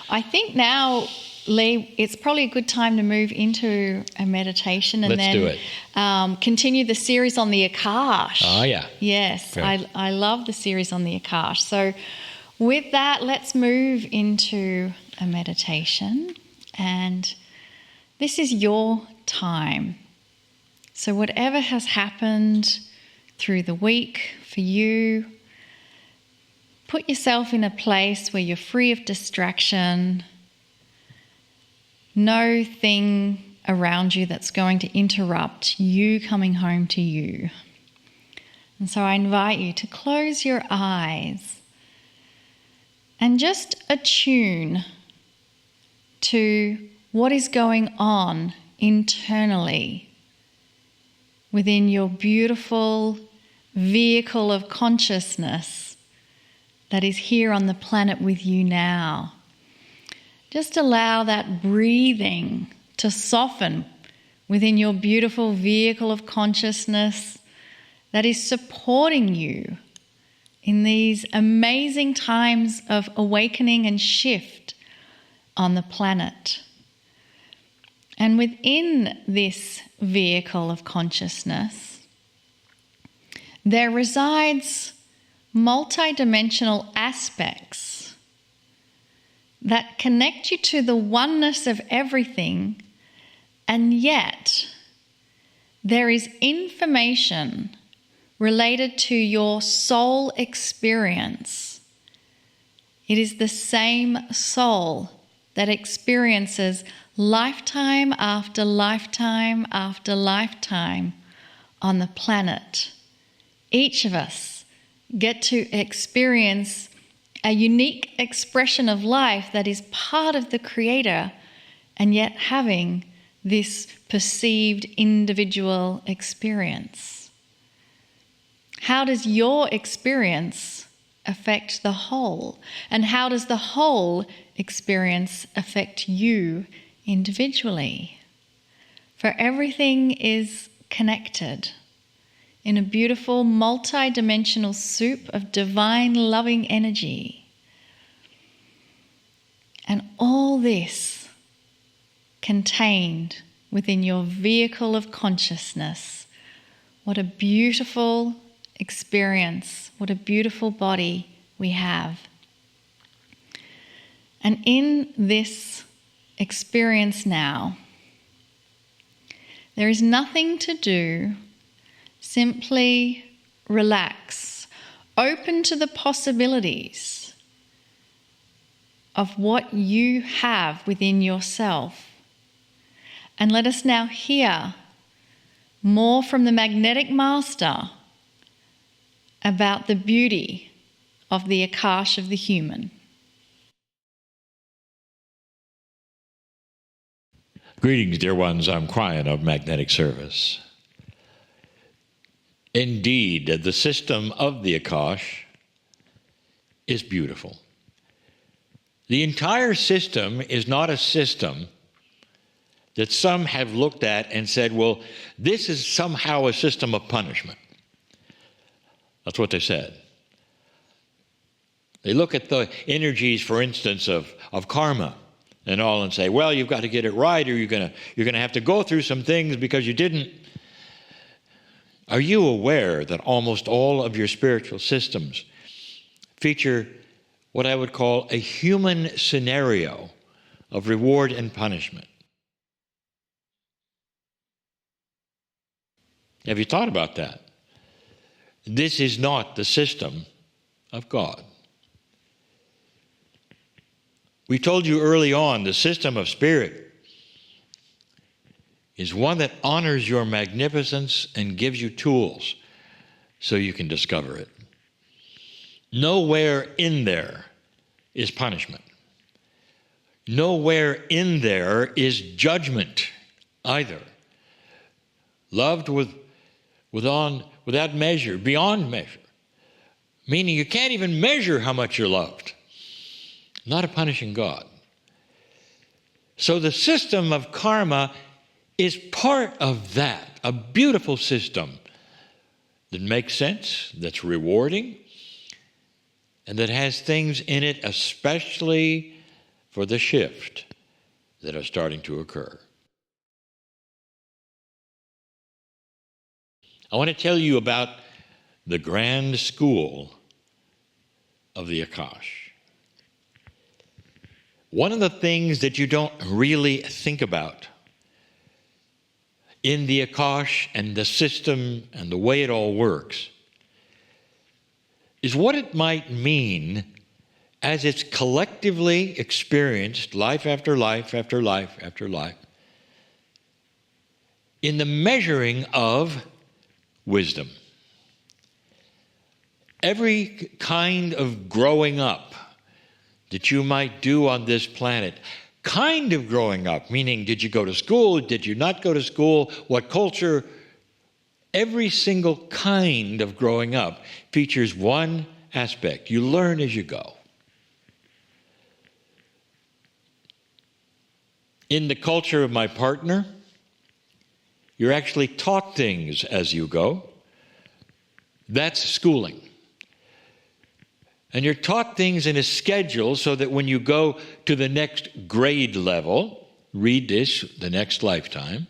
I think now, Lee, it's probably a good time to move into a meditation and Let's do it. Continue the series on the akash. Oh, yeah. Yes, Great. I love the series on the akash. So with that, let's move into a meditation. And this is your time. So whatever has happened through the week for you, put yourself in a place where you're free of distraction. No thing around you that's going to interrupt you coming home to you. And so I invite you to close your eyes and just attune to what is going on internally within your beautiful vehicle of consciousness that is here on the planet with you now. Just allow that breathing to soften within your beautiful vehicle of consciousness that is supporting you in these amazing times of awakening and shift on the planet. And within this vehicle of consciousness, there resides multidimensional aspects that connect you to the oneness of everything, and yet there is information related to your soul experience. It is the same soul that experiences lifetime after lifetime after lifetime on the planet. Each of us get to experience a unique expression of life that is part of the Creator, and yet having this perceived individual experience. How does your experience affect the whole? And how does the whole experience affect you individually? For everything is connected in a beautiful multi-dimensional soup of divine loving energy. And all this contained within your vehicle of consciousness. What a beautiful experience, what a beautiful body we have. And in this experience now, there is nothing to do. Simply relax, open to the possibilities of what you have within yourself. And let us now hear more from the magnetic master about the beauty of the akash of the human. Greetings, dear ones. I'm Kryon of Magnetic Service. Indeed, the system of the akash is beautiful. The entire system is not a system that some have looked at and said, well, this is somehow a system of punishment. That's what they said. They look at the energies, for instance, of karma and all and say, well, you've got to get it right, or you're going to have to go through some things because you didn't. Are you aware that almost all of your spiritual systems feature what I would call a human scenario of reward and punishment? Have you thought about that? This is not the system of God. We told you early on, the system of spirit is one that honors your magnificence and gives you tools so you can discover it. Nowhere in there is punishment. Nowhere in there is judgment either. Loved without measure, beyond measure. Meaning you can't even measure how much you're loved. Not a punishing God. So the system of karma is part of that, a beautiful system that makes sense, that's rewarding, and that has things in it, especially for the shift that are starting to occur. I want to tell you about the grand school of the Akash. One of the things that you don't really think about in the Akash and the system and the way it all works is what it might mean as it's collectively experienced life after life after life after life in the measuring of wisdom. Every kind of growing up that you might do on this planet, kind of growing up, meaning did you go to school, did you not go to school, what culture, every single kind of growing up features one aspect. You learn as you go. In the culture of my partner, you're actually taught things as you go. That's schooling. And you're taught things in a schedule so that when you go to the next grade level, read this, the next lifetime,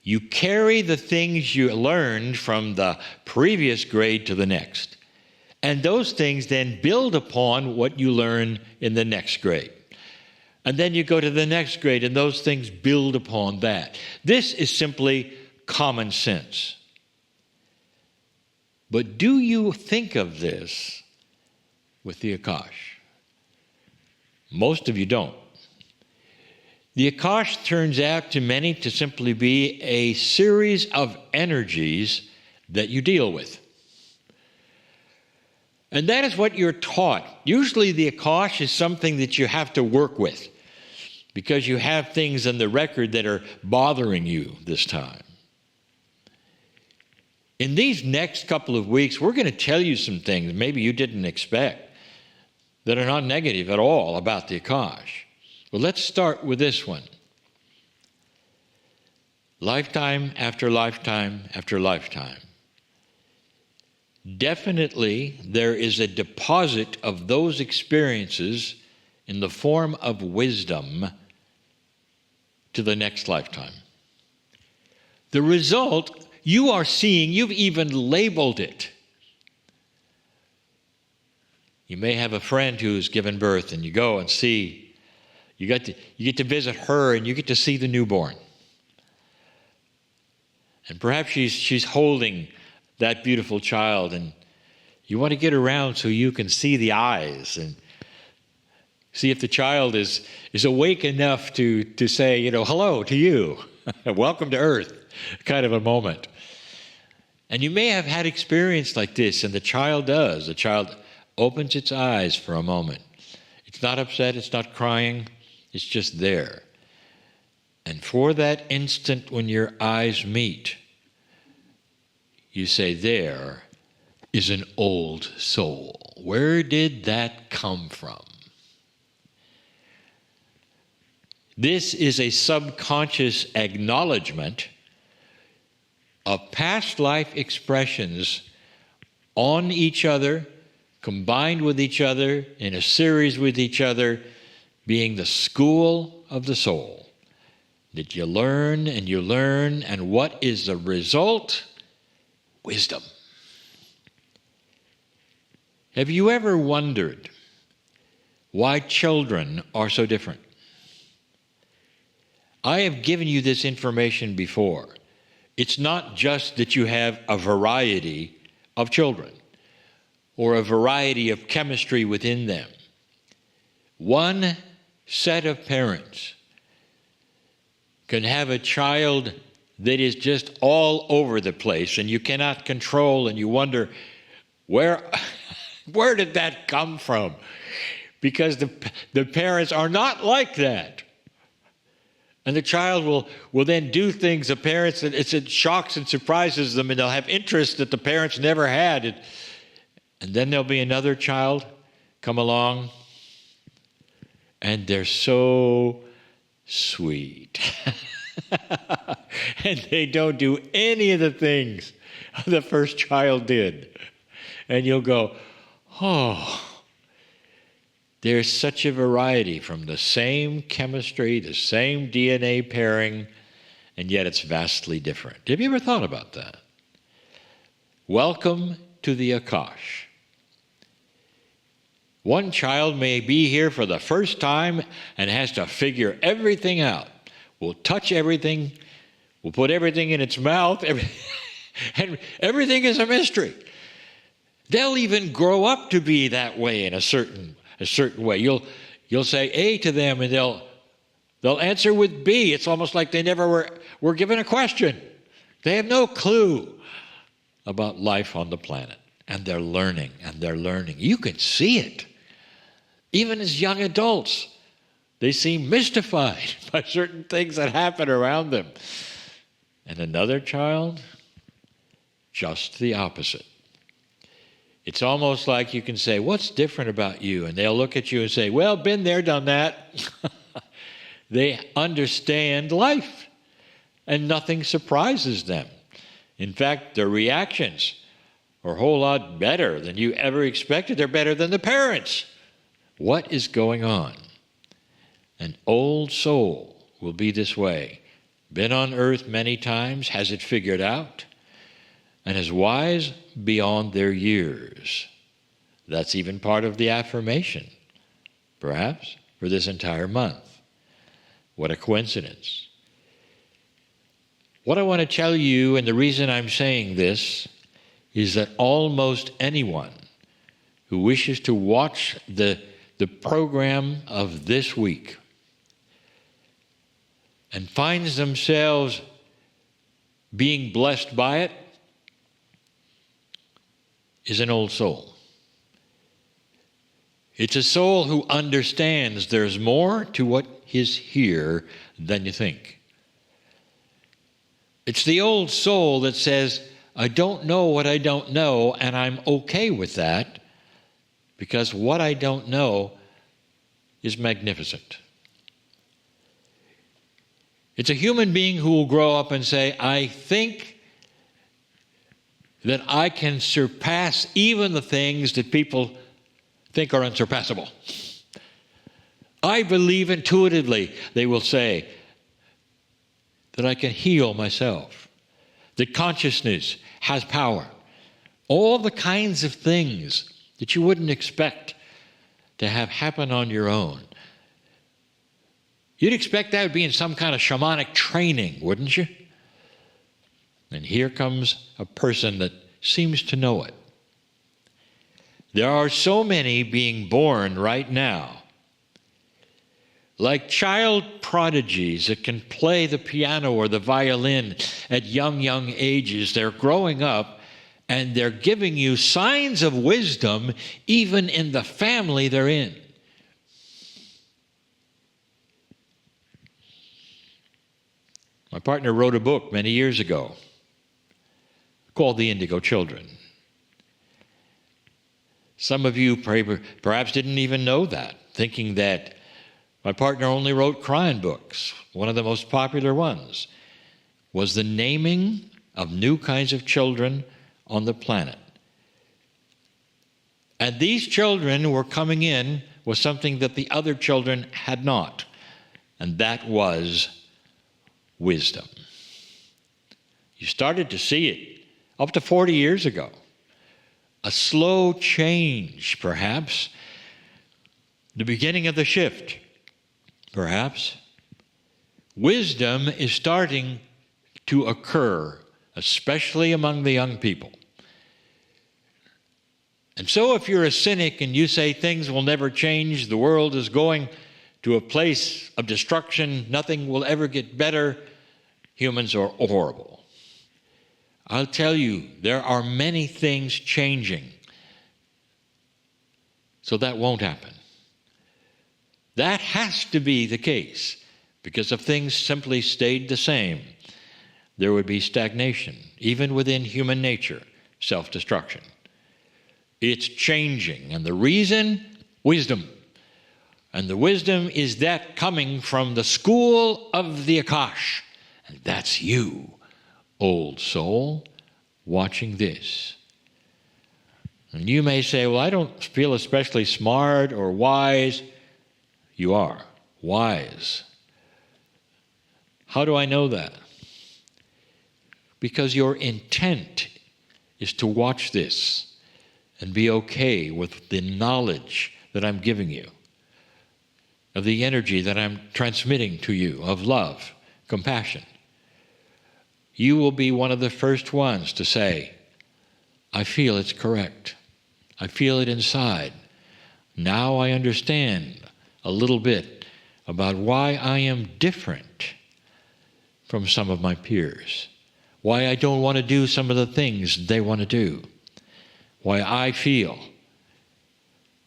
you carry the things you learned from the previous grade to the next. And those things then build upon what you learn in the next grade. And then you go to the next grade, and those things build upon that. This is simply common sense. But do you think of this with the Akash? Most of you don't. The Akash turns out to many to simply be a series of energies that you deal with. And that is what you're taught. Usually the Akash is something that you have to work with because you have things in the record that are bothering you this time. In these next couple of weeks, we're going to tell you some things maybe you didn't expect that are not negative at all about the Akash. Well, let's start with this one. Lifetime after lifetime after lifetime. Definitely, there is a deposit of those experiences in the form of wisdom to the next lifetime. The result you are seeing, you've even labeled it. You may have a friend who's given birth, and you go and see, you get to visit her, and you get to see the newborn. And perhaps she's holding that beautiful child, and you want to get around so you can see the eyes and see if the child is awake enough to say, hello to you, welcome to Earth, kind of a moment. And you may have had experience like this, and the child does. The child opens its eyes for a moment. It's not upset, it's not crying, it's just there. And for that instant when your eyes meet, you say, there is an old soul. Where did that come from? This is a subconscious acknowledgement of past life expressions on each other, combined with each other, in a series with each other, being the school of the soul. That you learn, and what is the result? Wisdom. Have you ever wondered why children are so different? I have given you this information before. It's not just that you have a variety of children or a variety of chemistry within them. One set of parents can have a child that is just all over the place and you cannot control, and you wonder, where did that come from? Because the parents are not like that. And the child will then do things, the parents, it shocks and surprises them, and they'll have interests that the parents never had. And then there'll be another child come along, and they're so sweet. And they don't do any of the things the first child did. And you'll go, oh, There's such a variety from the same chemistry, the same DNA pairing, and yet it's vastly different. Have you ever thought about that? Welcome to the akash. One child may be here for the first time and has to figure everything out. We'll touch everything. We'll put everything in its mouth. And everything is a mystery. They'll even grow up to be that way in a certain way. You'll say A to them, and they'll answer with B. It's almost like they never were given a question. They have no clue about life on the planet. And they're learning, and they're learning. You can see it. Even as young adults, they seem mystified by certain things that happen around them. And another child, just the opposite. It's almost like you can say, what's different about you? And they'll look at you and say, well, been there, done that. They understand life, and nothing surprises them. In fact, their reactions are a whole lot better than you ever expected. They're better than the parents. What is going on? An old soul will be this way. Been on earth many times, has it figured out, and is wise beyond their years. That's even part of the affirmation, perhaps, for this entire month. What a coincidence. What I want to tell you, and the reason I'm saying this, is that almost anyone who wishes to watch the program of this week and finds themselves being blessed by it is an old soul. It's a soul who understands there's more to what is here than you think. It's the old soul that says, I don't know what I don't know, and I'm okay with that, because what I don't know is magnificent. It's a human being who will grow up and say, I think that I can surpass even the things that people think are unsurpassable. I believe intuitively, they will say, that I can heal myself, that consciousness has power. All the kinds of things that you wouldn't expect to have happen on your own. You'd expect that would be in some kind of shamanic training, wouldn't you? And here comes a person that seems to know it. There are so many being born right now, like child prodigies that can play the piano or the violin at young ages. They're growing up, and they're giving you signs of wisdom even in the family they're in. My partner wrote a book many years ago called The Indigo Children. Some of you perhaps didn't even know that, thinking that my partner only wrote Kryon books. One of the most popular ones was the naming of new kinds of children on the planet. And these children were coming in with something that the other children had not, and that was wisdom. You started to see it up to 40 years ago. A slow change, perhaps. The beginning of the shift, perhaps. Wisdom is starting to occur, especially among the young people. And so if you're a cynic and you say things will never change, the world is going to a place of destruction, nothing will ever get better, humans are horrible. I'll tell you, there are many things changing. So that won't happen. That has to be the case, because if things simply stayed the same, there would be stagnation, even within human nature, self-destruction. It's changing, and the reason, wisdom. And the wisdom is that coming from the school of the akash. And that's you, old soul, watching this. And you may say, well, I don't feel especially smart or wise. You are wise. How do I know that? Because your intent is to watch this and be okay with the knowledge that I'm giving you, of the energy that I'm transmitting to you, of love, compassion. You will be one of the first ones to say, I feel it's correct. I feel it inside. Now I understand a little bit about why I am different from some of my peers, why I don't want to do some of the things they want to do, why I feel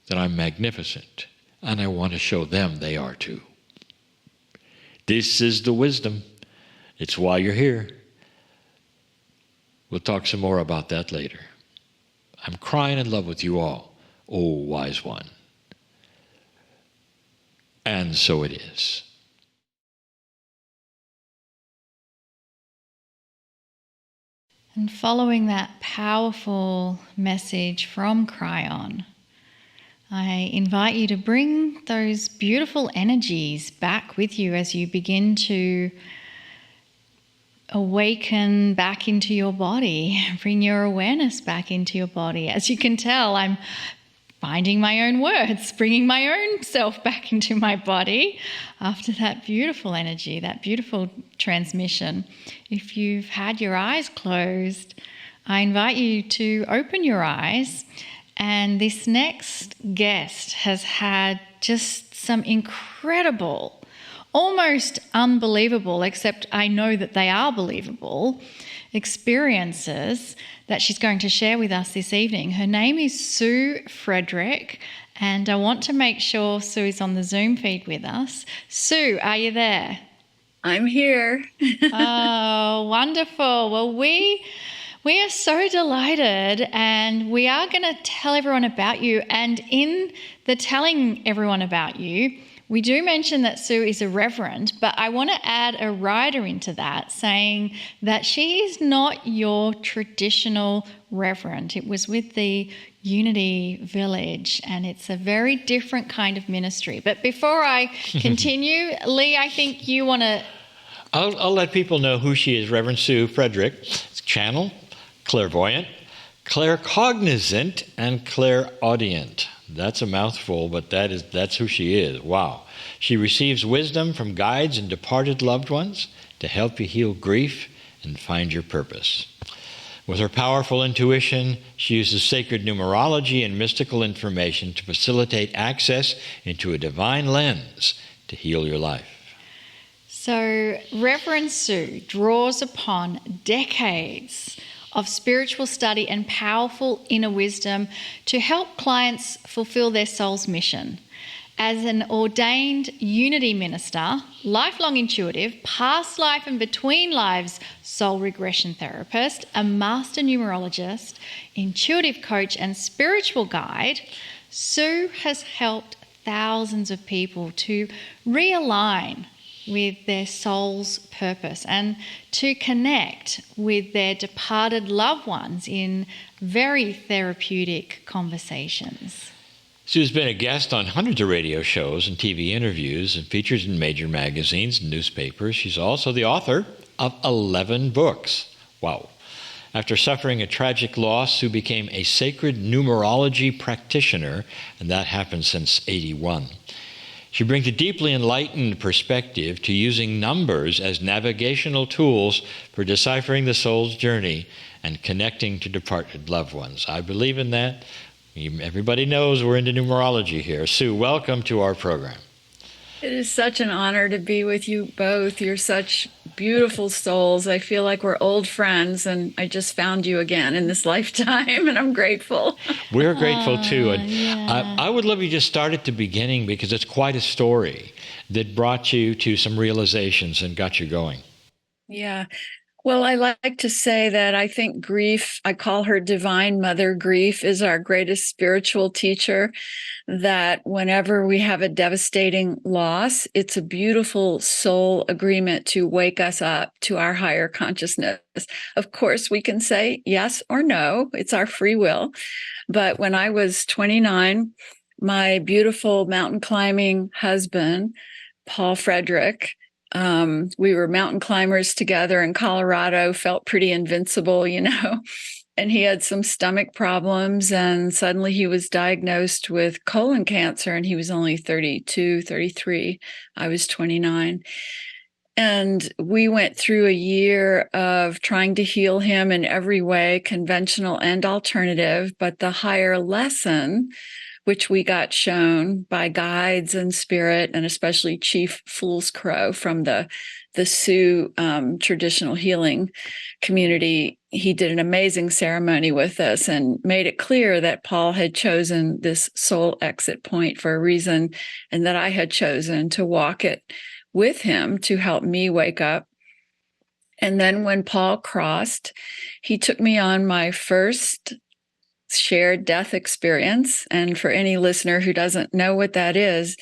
that I'm magnificent, and I want to show them they are too. This is the wisdom. It's why you're here. We'll talk some more about that later. I'm crying in love with you all, oh wise one. And so it is. And following that powerful message from Kryon, I invite you to bring those beautiful energies back with you as you begin to awaken back into your body. Bring your awareness back into your body. As you can tell, I'm finding my own words, bringing my own self back into my body after that beautiful energy, that beautiful transmission. If you've had your eyes closed, I invite you to open your eyes. And this next guest has had just some incredible, almost unbelievable, except I know that they are believable, experiences that she's going to share with us this evening. Her name is Sue Frederick, and I want to make sure Sue is on the Zoom feed with us. Sue, are you there? I'm here. Oh, wonderful. Well, we are so delighted, and we are going to tell everyone about you. And in the telling everyone about you, we do mention that Sue is a reverend, but I want to add a rider into that, saying that she is not your traditional reverend. It was with the Unity Village, and it's a very different kind of ministry. But before I continue, Lee, I think you want to... I'll let people know who she is. Reverend Sue Frederick. It's channel, clairvoyant, claircognizant, and clairaudient. That's a mouthful, but that's who she is. Wow. She receives wisdom from guides and departed loved ones to help you heal grief and find your purpose. With her powerful intuition, she uses sacred numerology and mystical information to facilitate access into a divine lens to heal your life. So, Reverend Sue draws upon decades of spiritual study and powerful inner wisdom to help clients fulfill their soul's mission. As an ordained Unity minister, lifelong intuitive, past life and between lives soul regression therapist, a master numerologist, intuitive coach and spiritual guide, Sue has helped thousands of people to realign with their soul's purpose and to connect with their departed loved ones in very therapeutic conversations. Sue's been a guest on hundreds of radio shows and TV interviews and features in major magazines and newspapers. She's also the author of 11 books. Wow. After suffering a tragic loss, Sue became a sacred numerology practitioner, and that happened since '81. She brings a deeply enlightened perspective to using numbers as navigational tools for deciphering the soul's journey and connecting to departed loved ones. I believe in that. Everybody knows we're into numerology here. Sue, welcome to our program. It is such an honor to be with you both. You're such beautiful souls. I feel like we're old friends, and I just found you again in this lifetime, and I'm grateful. We're grateful too. And yeah. I would love you to start at the beginning, because it's quite a story that brought you to some realizations and got you going. Yeah. Well, I like to say that I think grief, I call her Divine Mother. Grief is our greatest spiritual teacher, that whenever we have a devastating loss, it's a beautiful soul agreement to wake us up to our higher consciousness. Of course, we can say yes or no, it's our free will. But when I was 29, my beautiful mountain climbing husband, Paul Frederick, we were mountain climbers together in Colorado, felt pretty invincible, you know. And he had some stomach problems, and suddenly he was diagnosed with colon cancer, and he was only 32, 33. I was 29. And we went through a year of trying to heal him in every way, conventional and alternative. But the higher lesson, which we got shown by guides and spirit, and especially Chief Fool's Crow from the Sioux traditional healing community, he did an amazing ceremony with us and made it clear that Paul had chosen this soul exit point for a reason, and that I had chosen to walk it with him to help me wake up. And then when Paul crossed, he took me on my first shared death experience. And for any listener who doesn't know what that is,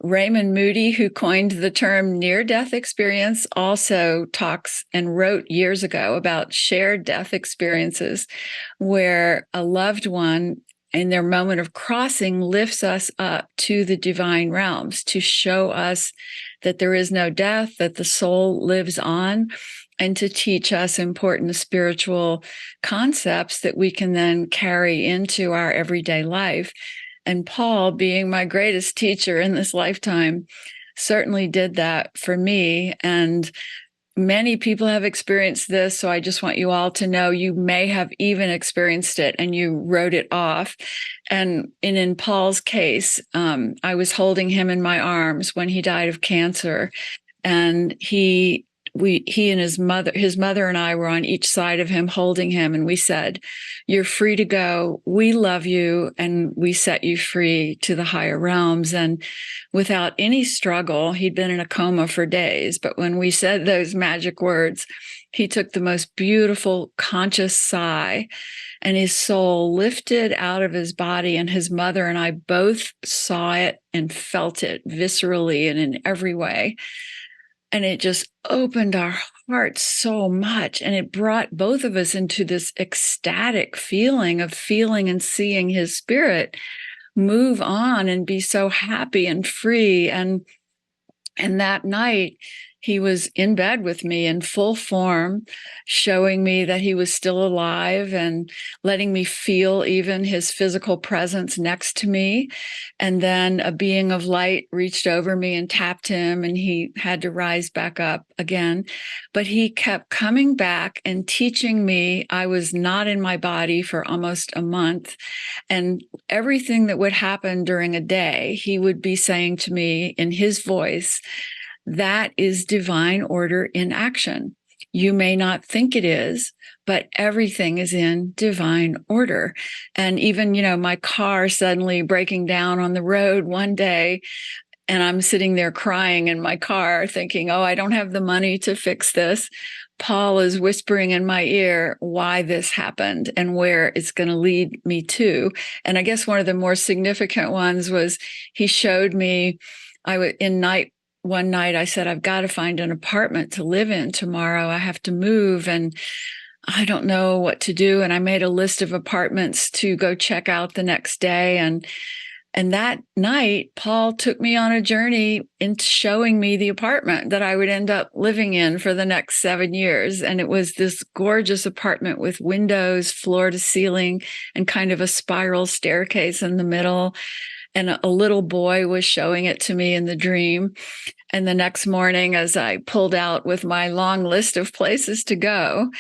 Raymond Moody, who coined the term near-death experience, also talks and wrote years ago about shared death experiences where a loved one in their moment of crossing lifts us up to the divine realms to show us that there is no death, that the soul lives on, and to teach us important spiritual concepts that we can then carry into our everyday life. And Paul, being my greatest teacher in this lifetime, certainly did that for me. And many people have experienced this. So I just want you all to know you may have even experienced it and you wrote it off. And in Paul's case, I was holding him in my arms when he died of cancer. And he and his mother and I were on each side of him, holding him. And we said, "You're free to go. We love you. And we set you free to the higher realms." And without any struggle, he'd been in a coma for days. But when we said those magic words, he took the most beautiful conscious sigh, and his soul lifted out of his body. And his mother and I both saw it and felt it viscerally and in every way. And it just opened our hearts so much. And it brought both of us into this ecstatic feeling of feeling and seeing his spirit move on and be so happy and free. And that night, he was in bed with me in full form, showing me that he was still alive and letting me feel even his physical presence next to me. And then a being of light reached over me and tapped him, and he had to rise back up again. But he kept coming back and teaching me. I was not in my body for almost a month. And everything that would happen during a day, he would be saying to me in his voice, "That is divine order in action. You may not think it is, but everything is in divine order." And even, my car suddenly breaking down on the road one day, and I'm sitting there crying in my car thinking, "Oh, I don't have the money to fix this." Paul is whispering in my ear why this happened and where it's going to lead me to. And I guess one of the more significant ones was he showed me, one night I said, "I've got to find an apartment to live in tomorrow. I have to move and I don't know what to do." And I made a list of apartments to go check out the next day. And that night, Paul took me on a journey into showing me the apartment that I would end up living in for the next 7 years. And it was this gorgeous apartment with windows, floor to ceiling, and kind of a spiral staircase in the middle. And a little boy was showing it to me in the dream. And the next morning, as I pulled out with my long list of places to go,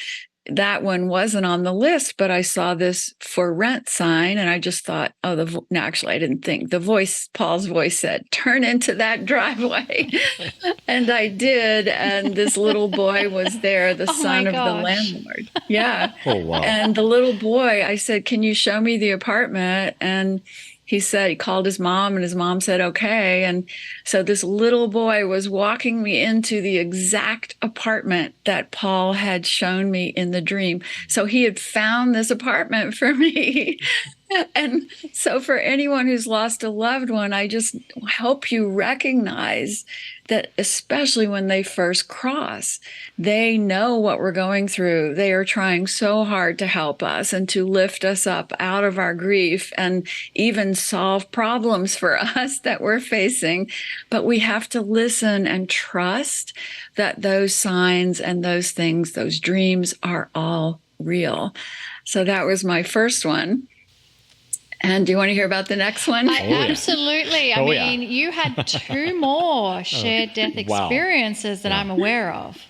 that one wasn't on the list, but I saw this for rent sign. And I just thought, actually, I didn't think. Paul's voice said, "Turn into that driveway." And I did. And this little boy was there, the son of the landlord. Yeah. Oh, wow. And the little boy, I said, "Can you show me the apartment?" And he said he called his mom and his mom said, okay. And so this little boy was walking me into the exact apartment that Paul had shown me in the dream. So he had found this apartment for me. And so for anyone who's lost a loved one, I just help you recognize that, especially when they first cross, they know what we're going through. They are trying so hard to help us and to lift us up out of our grief and even solve problems for us that we're facing. But we have to listen and trust that those signs and those things, those dreams, are all real. So that was my first one. And do you want to hear about the next one? Absolutely. I mean, you had 2 more shared death experiences that I'm aware of.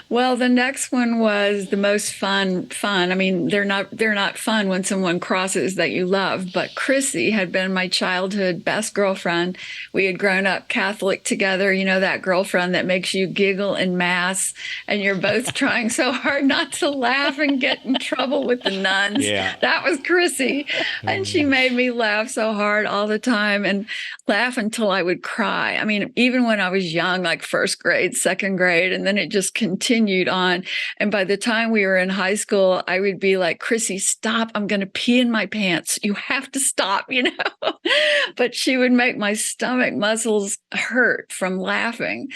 Well, the next one was the most fun. I mean, they're not fun when someone crosses that you love, but Chrissy had been my childhood best girlfriend. We had grown up Catholic together, you know, that girlfriend that makes you giggle in mass and you're both trying so hard not to laugh and get in trouble with the nuns. Yeah. That was Chrissy. And she made me laugh so hard all the time and laugh until I would cry. I mean, even when I was young, like first grade, second grade, and then it just continued on. And by the time we were in high school, I would be like, Chrissy, stop. I'm going to pee in my pants. You have to stop, you know. But she would make my stomach muscles hurt from laughing.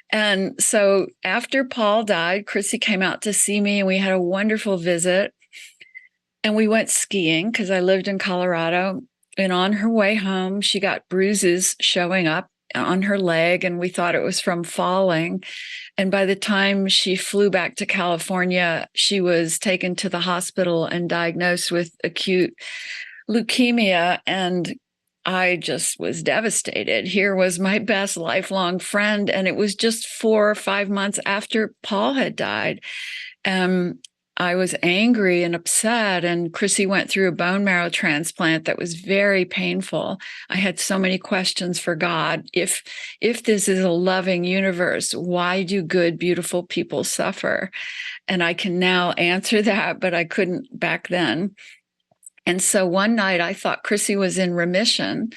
And so after Paul died, Chrissy came out to see me and we had a wonderful visit. And we went skiing because I lived in Colorado. And on her way home, she got bruises showing up on her leg, and we thought it was from falling. And by the time she flew back to California, she was taken to the hospital and diagnosed with acute leukemia. And I just was devastated. Here was my best lifelong friend, and it was just 4 or 5 months after Paul had died. I was angry and upset, and Chrissy went through a bone marrow transplant that was very painful. I had so many questions for God. If this is a loving universe, why do good, beautiful people suffer? And I can now answer that, but I couldn't back then. And so one night I thought Chrissy was in remission,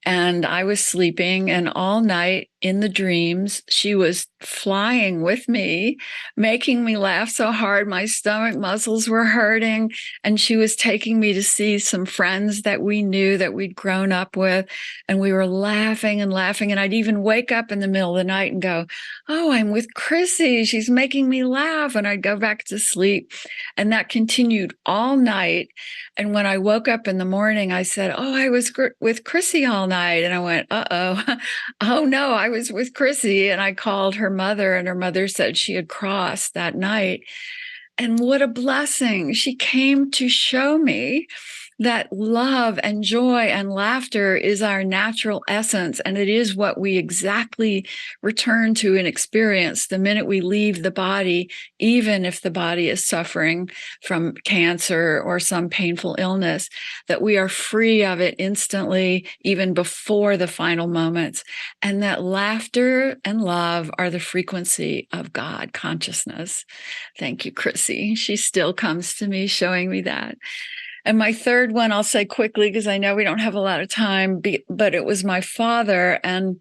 and I was sleeping, and all night in the dreams, she was flying with me, making me laugh so hard my stomach muscles were hurting. And she was taking me to see some friends that we knew, that we'd grown up with. And we were laughing and laughing. And I'd even wake up in the middle of the night and go, oh, I'm with Chrissy. She's making me laugh. And I'd go back to sleep. And that continued all night. And when I woke up in the morning, I said, oh, I was with Chrissy all night. And I went, uh-oh. Oh, no, I was with Chrissy. And I called her mother, and her mother said she had crossed that night. And what a blessing. She came to show me that love and joy and laughter is our natural essence. And it is what we exactly return to and experience the minute we leave the body, even if the body is suffering from cancer or some painful illness, that we are free of it instantly, even before the final moments. And that laughter and love are the frequency of God consciousness. Thank you, Chrissy. She still comes to me showing me that. And my third one, I'll say quickly, because I know we don't have a lot of time, but it was my father, and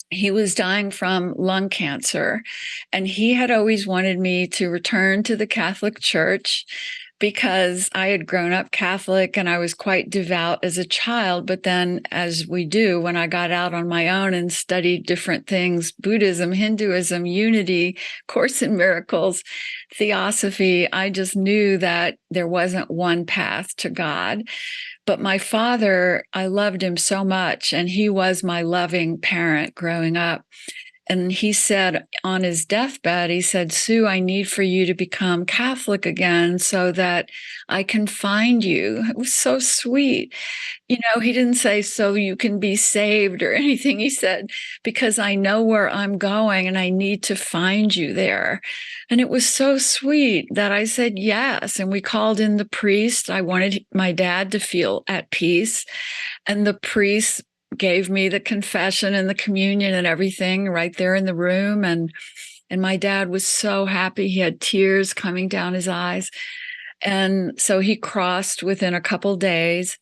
he was dying from lung cancer. And he had always wanted me to return to the Catholic Church because I had grown up Catholic and I was quite devout as a child. But then, as we do, when I got out on my own and studied different things, Buddhism, Hinduism, unity, Course in Miracles, Theosophy, I just knew that there wasn't one path to God. But my father, I loved him so much, and he was my loving parent growing up. And he said on his deathbed, he said, Sue, I need for you to become Catholic again so that I can find you. It was so sweet. You know, he didn't say, so you can be saved or anything. He said, because I know where I'm going and I need to find you there. And it was so sweet that I said yes. And we called in the priest. I wanted my dad to feel at peace. And the priest gave me the confession and the communion and everything right there in the room. And my dad was so happy. He had tears coming down his eyes. And so he crossed within a couple days.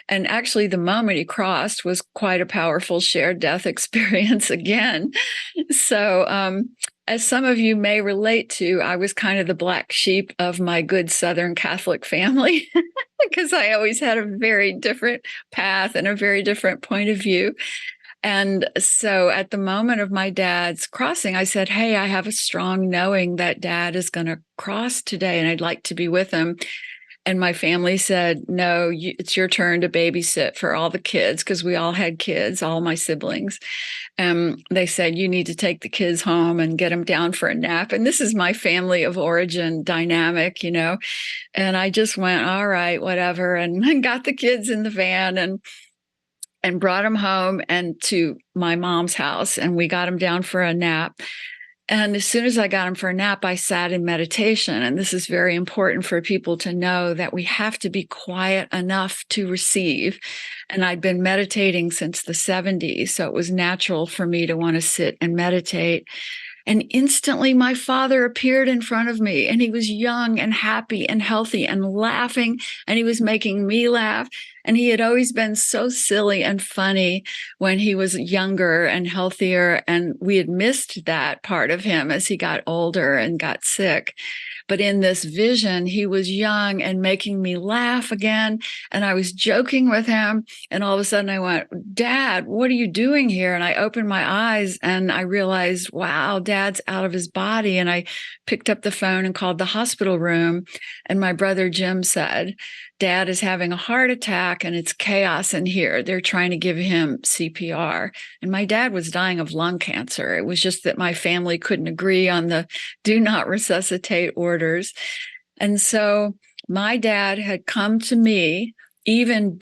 And actually, the moment he crossed was quite a powerful shared death experience again. So, as some of you may relate to, I was kind of the black sheep of my good Southern Catholic family because I always had a very different path and a very different point of view. And so at the moment of my dad's crossing, I said, "Hey, I have a strong knowing that dad is going to cross today and I'd like to be with him." And my family said, "No, it's your turn to babysit for all the kids," because we all had kids, all my siblings. They said, "You need to take the kids home and get them down for a nap." And this is my family of origin dynamic, you know. And I just went, "All right, whatever," and got the kids in the van and brought them home and to my mom's house. And we got them down for a nap. And as soon as I got him for a nap, I sat in meditation. And this is very important for people to know that we have to be quiet enough to receive. And I'd been meditating since the 70s. So it was natural for me to want to sit and meditate. And instantly my father appeared in front of me, and he was young and happy and healthy and laughing, and he was making me laugh. And he had always been so silly and funny when he was younger and healthier. And we had missed that part of him as he got older and got sick. But in this vision, he was young and making me laugh again. And I was joking with him. And all of a sudden I went, "Dad, what are you doing here?" And I opened my eyes and I realized, wow, Dad's out of his body. And I picked up the phone and called the hospital room. And my brother Jim said, "Dad is having a heart attack and it's chaos in here. They're trying to give him CPR." And my dad was dying of lung cancer. It was just that my family couldn't agree on the do not resuscitate orders. And so my dad had come to me even